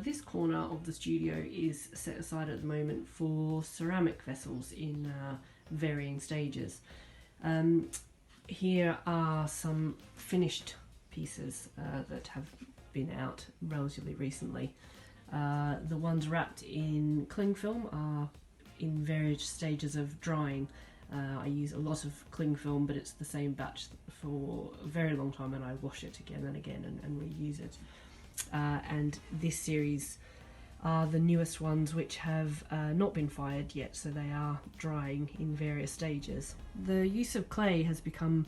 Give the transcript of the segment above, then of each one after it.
This corner of the studio is set aside at the moment for ceramic vessels in varying stages. Here are some finished pieces that have been out relatively recently. The ones wrapped in cling film are in various stages of drying. I use a lot of cling film, but it's the same batch for a very long time, and I wash it again and again and reuse it. And this series are the newest ones, which have not been fired yet, so they are drying in various stages. The use of clay has become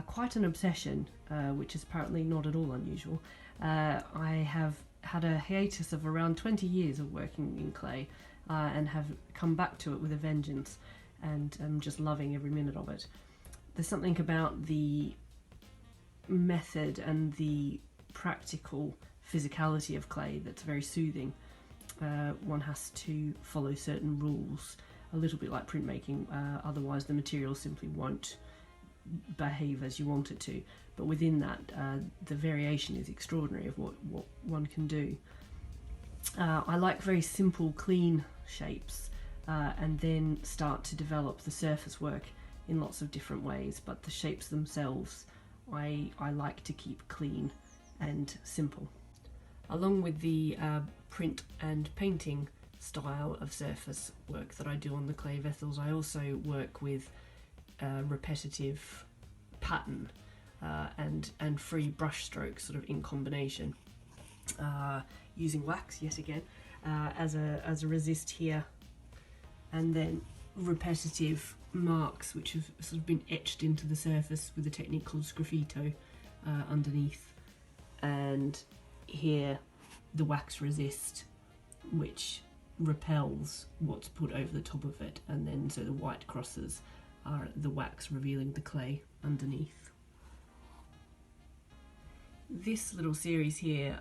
quite an obsession, which is apparently not at all unusual. I have had a hiatus of around 20 years of working in clay and have come back to it with a vengeance, and I'm just loving every minute of it. There's something about the method and the practical physicality of clay that's very soothing. One has to follow certain rules, a little bit like printmaking, otherwise the material simply won't behave as you want it to. But within that, the variation is extraordinary of what one can do. I like very simple, clean shapes, and then start to develop the surface work in lots of different ways, but the shapes themselves I like to keep clean and simple. Along with the print and painting style of surface work that I do on the clay vessels, I also work with repetitive pattern and free brush strokes sort of in combination, using wax yet again as a resist here, and then repetitive marks which have sort of been etched into the surface with a technique called sgraffito underneath, and here the wax resist which repels what's put over the top of it, and then so the white crosses are the wax revealing the clay underneath. This little series here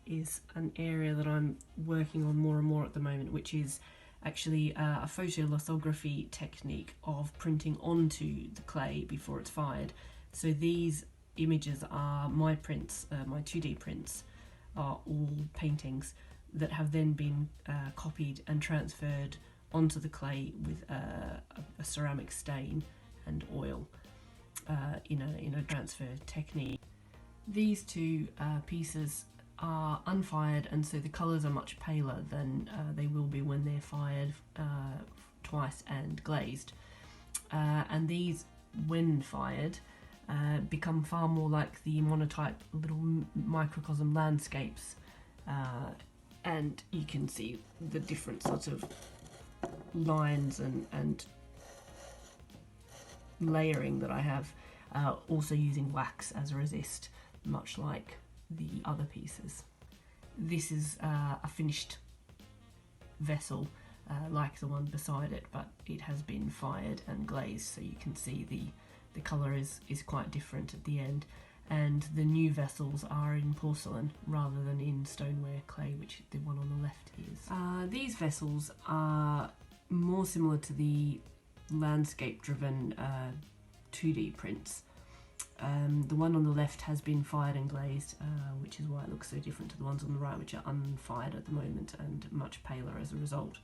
is an area that I'm working on more and more at the moment, which is actually a photolithography technique of printing onto the clay before it's fired. So these images are my prints, my 2D prints are all paintings that have then been copied and transferred onto the clay with a ceramic stain and oil in a transfer technique. These two pieces are unfired, and so the colours are much paler than they will be when they're fired twice and glazed. And these, when fired, become far more like the monotype little microcosm landscapes, and you can see the different sorts of lines and layering that I have, also using wax as a resist, much like the other pieces. This is a finished vessel like the one beside it, but it has been fired and glazed, so you can see the colour is quite different at the end, and the new vessels are in porcelain rather than in stoneware clay, which the one on the left is. These vessels are more similar to the landscape driven 2D prints. The one on the left has been fired and glazed, which is why it looks so different to the ones on the right, which are unfired at the moment and much paler as a result.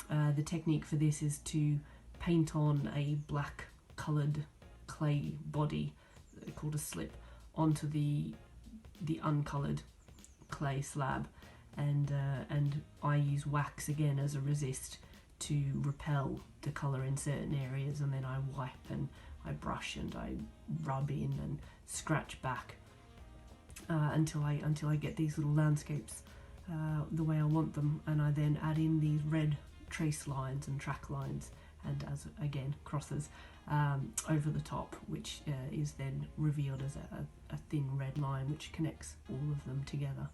The technique for this is to paint on a black coloured clay body called a slip onto the uncoloured clay slab, and I use wax again as a resist to repel the colour in certain areas, and then I wipe and I brush and I rub in and scratch back until I get these little landscapes the way I want them, and I then add in these red trace lines and track lines, and as again crosses over the top, which is then revealed as a thin red line which connects all of them together.